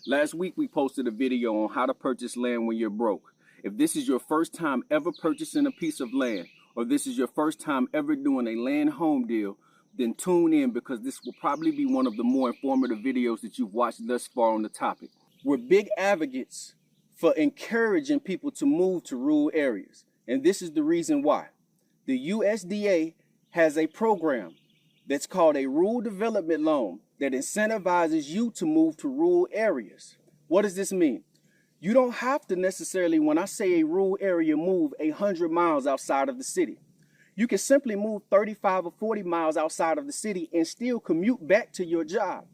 Last week we posted a video on how to purchase land when you're broke. If this is your first time ever purchasing a piece of land, or this is your first time ever doing a land home deal, then tune in because this will probably be one of the more informative videos that you've watched thus far on the topic. We're big advocates for encouraging people to move to rural areas, and this is the reason why. The USDA has a program that's called a rural development loan that incentivizes you to move to rural areas. What does this mean? You don't have to necessarily, when I say a rural area, move 100 miles outside of the city. You can simply move 35 or 40 miles outside of the city and still commute back to your job.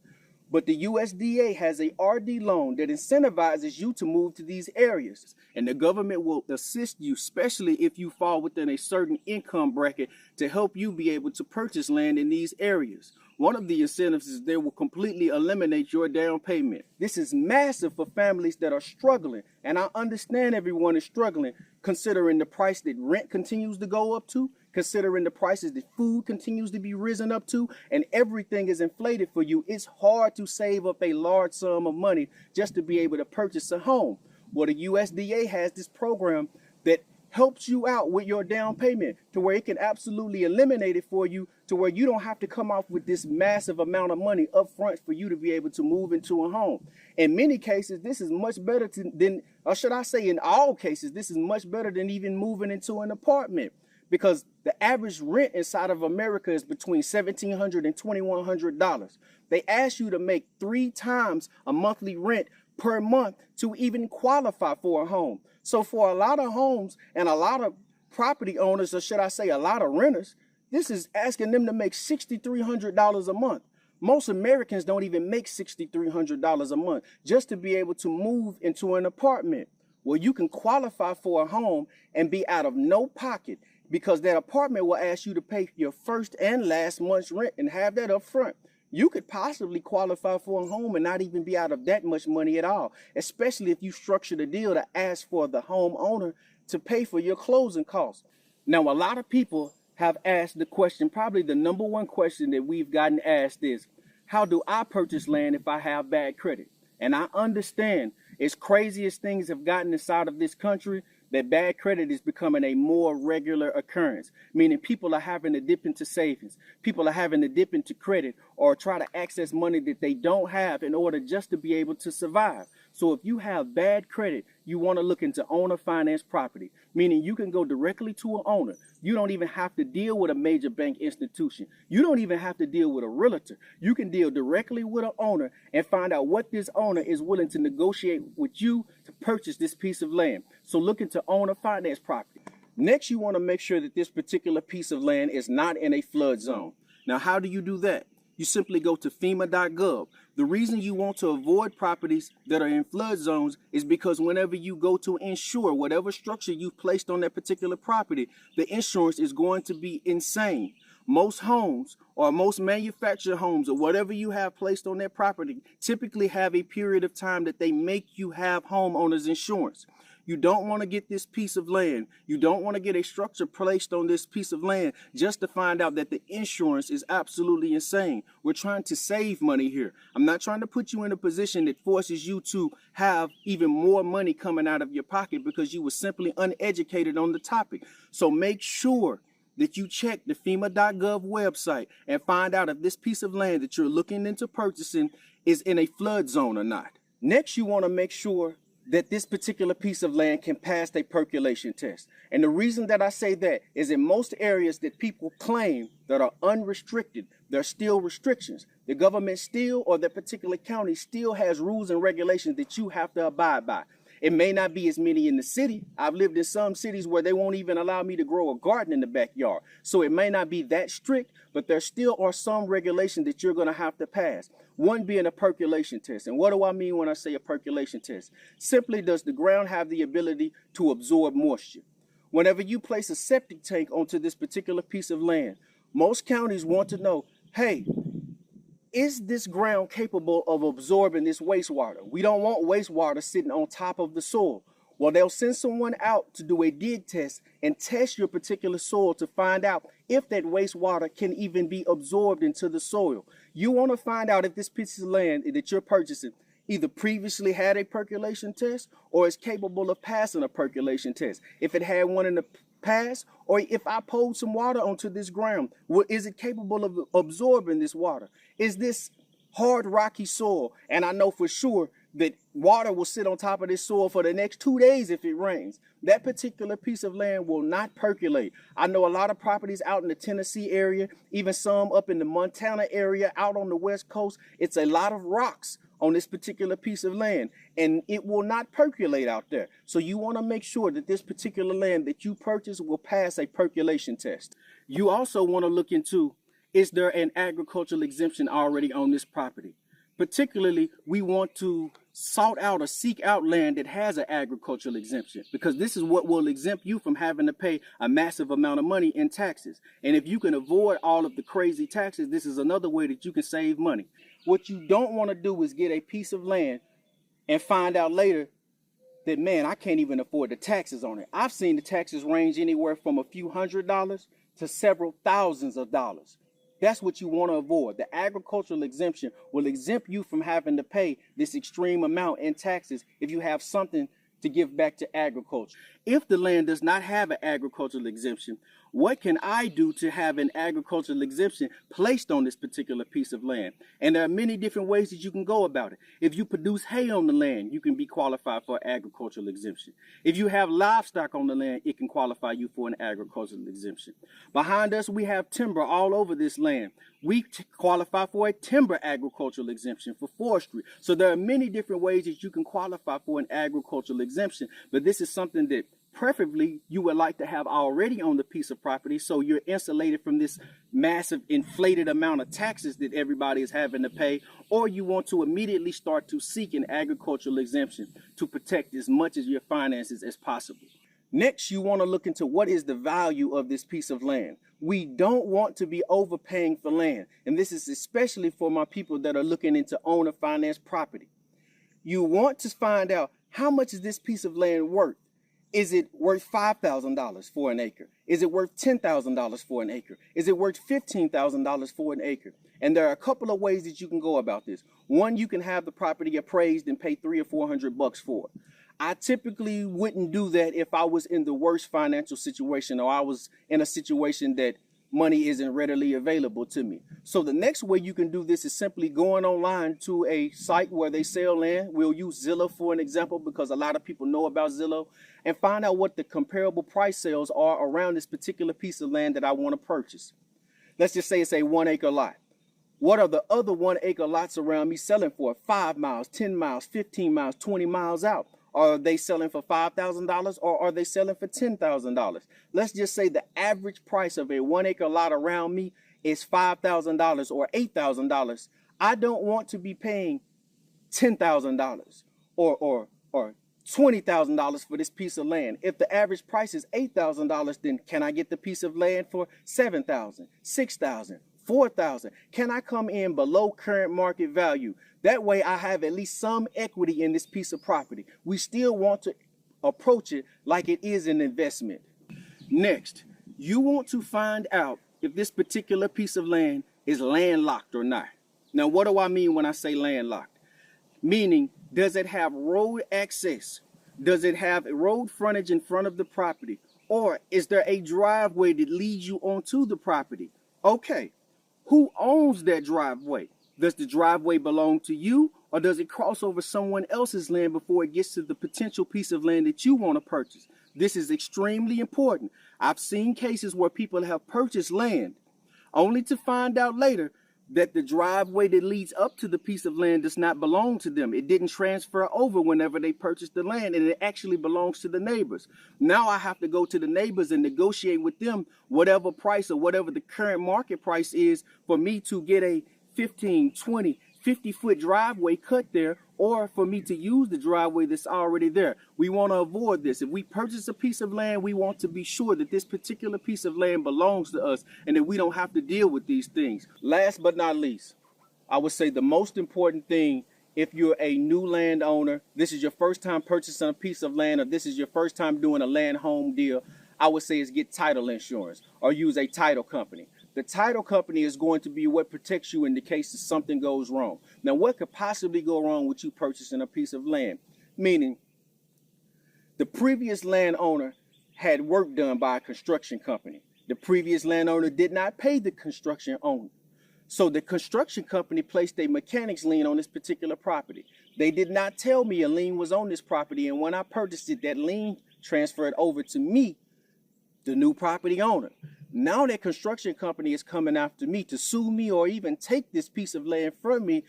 But the USDA has a RD loan that incentivizes you to move to these areas. And the government will assist you, especially if you fall within a certain income bracket, to help you be able to purchase land in these areas. One of the incentives is they will completely eliminate your down payment. This is massive for families that are struggling. And I understand everyone is struggling, considering the price that rent continues to go up to, considering the prices that food continues to be risen up to, and everything is inflated for you. It's hard to save up a large sum of money just to be able to purchase a home. Well, the USDA has this program that helps you out with your down payment to where it can absolutely eliminate it for you, to where you don't have to come off with this massive amount of money up front for you to be able to move into a home. In many cases, this is much better than, or should I say in all cases, this is much better than even moving into an apartment, because the average rent inside of America is between $1,700 and $2,100. They ask you to make 3 times a monthly rent per month to even qualify for a home. So for a lot of homes and a lot of property owners, or should I say a lot of renters, this is asking them to make $6,300 a month. Most Americans don't even make $6,300 a month just to be able to move into an apartment. Well, you can qualify for a home and be out of no pocket, because that apartment will ask you to pay your first and last month's rent and have that up front. You could possibly qualify for a home and not even be out of that much money at all, especially if you structure the deal to ask for the homeowner to pay for your closing costs. Now, a lot of people have asked the question, probably the number one question that we've gotten asked is, how do I purchase land if I have bad credit? And I understand, as crazy as things have gotten inside of this country, that bad credit is becoming a more regular occurrence, meaning people are having to dip into savings. People are having to dip into credit or try to access money that they don't have in order just to be able to survive. So if you have bad credit, you want to look into owner finance property, meaning you can go directly to an owner. You don't even have to deal with a major bank institution. You don't even have to deal with a realtor. You can deal directly with an owner and find out what this owner is willing to negotiate with you to purchase this piece of land. So look into owner finance property. Next, you want to make sure that this particular piece of land is not in a flood zone. Now, how do you do that? You simply go to FEMA.gov. The reason you want to avoid properties that are in flood zones is because whenever you go to insure whatever structure you've placed on that particular property, the insurance is going to be insane. Most homes or most manufactured homes or whatever you have placed on that property typically have a period of time that they make you have homeowners insurance. You don't want to get this piece of land. You don't want to get a structure placed on this piece of land just to find out that the insurance is absolutely insane. We're trying to save money here. I'm not trying to put you in a position that forces you to have even more money coming out of your pocket because you were simply uneducated on the topic. So make sure that you check the FEMA.gov website and find out if this piece of land that you're looking into purchasing is in a flood zone or not. Next, you want to make sure that this particular piece of land can pass a percolation test. And the reason that I say that is in most areas that people claim that are unrestricted, there are still restrictions. The government still, or the particular county still has rules and regulations that you have to abide by. It may not be as many in the city. I've lived in some cities where they won't even allow me to grow a garden in the backyard. So it may not be that strict, but there still are some regulations that you're going to have to pass. One being a percolation test. And what do I mean when I say a percolation test? Simply, does the ground have the ability to absorb moisture? Whenever you place a septic tank onto this particular piece of land, most counties want to know, hey, is this ground capable of absorbing this wastewater? We don't want wastewater sitting on top of the soil. Well, they'll send someone out to do a dig test and test your particular soil to find out if that wastewater can even be absorbed into the soil. You want to find out if this piece of land that you're purchasing either previously had a percolation test or is capable of passing a percolation test. If it had one in the past, or if I poured some water onto this ground, is it capable of absorbing this water? Is this hard, rocky soil? And I know for sure that water will sit on top of this soil for the next 2 days if it rains. That particular piece of land will not percolate. I know a lot of properties out in the Tennessee area, even some up in the Montana area, out on the West Coast. It's a lot of rocks on this particular piece of land, and it will not percolate out there. So you want to make sure that this particular land that you purchase will pass a percolation test. You also want to look into, is there an agricultural exemption already on this property? Particularly, we want to sought out or seek out land that has an agricultural exemption, because this is what will exempt you from having to pay a massive amount of money in taxes. And if you can avoid all of the crazy taxes, this is another way that you can save money. What you don't want to do is get a piece of land and find out later that, man, I can't even afford the taxes on it. I've seen the taxes range anywhere from a few $100s to several thousands of dollars. That's what you want to avoid. The agricultural exemption will exempt you from having to pay this extreme amount in taxes if you have something to give back to agriculture. If the land does not have an agricultural exemption, what can I do to have an agricultural exemption placed on this particular piece of land? And there are many different ways that you can go about it. If you produce hay on the land, you can be qualified for an agricultural exemption. If you have livestock on the land, it can qualify you for an agricultural exemption. Behind us, we have timber all over this land. We qualify for a timber agricultural exemption for forestry. So there are many different ways that you can qualify for an agricultural exemption, but this is something that preferably you would like to have already on the piece of property, so you're insulated from this massive inflated amount of taxes that everybody is having to pay, or you want to immediately start to seek an agricultural exemption to protect as much of your finances as possible. Next, you want to look into what is the value of this piece of land. We don't want to be overpaying for land, and this is especially for my people that are looking into owner finance property. You want to find out, how much is this piece of land worth? Is it worth $5,000 for an acre? Is it worth $10,000 for an acre? Is it worth $15,000 for an acre? And there are a couple of ways that you can go about this. One, you can have the property appraised and pay $300 or $400 for it. I typically wouldn't do that if I was in the worst financial situation, or I was in a situation that money isn't readily available to me. So the next way you can do this is simply going online to a site where they sell land. We'll use Zillow for an example, because a lot of people know about Zillow, and find out what the comparable price sales are around this particular piece of land that I want to purchase. Let's just say it's a 1 acre lot. What are the other 1 acre lots around me selling for? 5 miles, 10 miles, 15 miles, 20 miles out. Are they selling for $5,000 or are they selling for $10,000? Let's just say the average price of a 1 acre lot around me is $5,000 or $8,000. I don't want to be paying $10,000 or $20,000 for this piece of land. If the average price is $8,000, then can I get the piece of land for $7,000, $6,000, $4,000? Can I come in below current market value? That way I have at least some equity in this piece of property. We still want to approach it like it is an investment. Next, you want to find out if this particular piece of land is landlocked or not. Now, what do I mean when I say landlocked? Meaning, does it have road access? Does it have road frontage in front of the property? Or is there a driveway that leads you onto the property? Okay, who owns that driveway? Does the driveway belong to you, or does it cross over someone else's land before it gets to the potential piece of land that you want to purchase? This is extremely important. I've seen cases where people have purchased land only to find out later that the driveway that leads up to the piece of land does not belong to them. It didn't transfer over whenever they purchased the land, and it actually belongs to the neighbors. Now I have to go to the neighbors and negotiate with them whatever price or whatever the current market price is for me to get a 15, 20, 50-foot driveway cut there, or for me to use the driveway that's already there. We want to avoid this. If we purchase a piece of land, we want to be sure that this particular piece of land belongs to us and that we don't have to deal with these things. Last but not least, I would say the most important thing, if you're a new landowner, this is your first time purchasing a piece of land, or this is your first time doing a land home deal, I would say is get title insurance or use a title company. The title company is going to be what protects you in the case that something goes wrong. Now, what could possibly go wrong with you purchasing a piece of land? Meaning, the previous landowner had work done by a construction company. The previous landowner did not pay the construction owner. So the construction company placed a mechanics lien on this particular property. They did not tell me a lien was on this property, and when I purchased it, that lien transferred over to me, the new property owner. Now that construction company is coming after me to sue me or even take this piece of land from me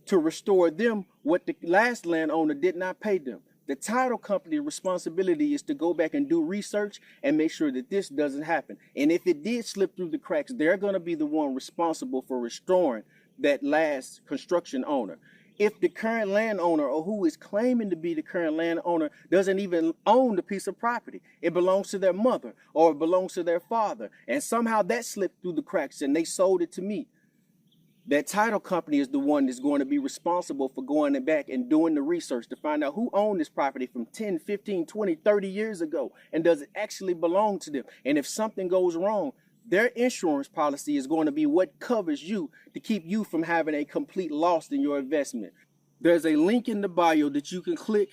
to restore them what the last landowner did not pay them. The title company's responsibility is to go back and do research and make sure that this doesn't happen. And if it did slip through the cracks, they're going to be the one responsible for restoring that last construction owner. If the current landowner, or who is claiming to be the current landowner, doesn't even own the piece of property, it belongs to their mother or it belongs to their father, and somehow that slipped through the cracks and they sold it to me, that title company is the one that's going to be responsible for going back and doing the research to find out who owned this property from 10, 15, 20, 30 years ago, and does it actually belong to them. And if something goes wrong, their insurance policy is going to be what covers you to keep you from having a complete loss in your investment. There's a link in the bio that you can click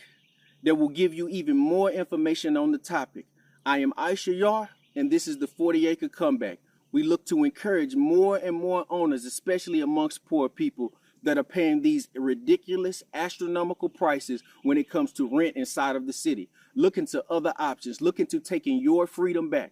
that will give you even more information on the topic. I am Aisha Yar, and this is the 40 Acre Comeback. We look to encourage more and more owners, especially amongst poor people, that are paying these ridiculous, astronomical prices when it comes to rent inside of the city. Look into other options. Look into taking your freedom back.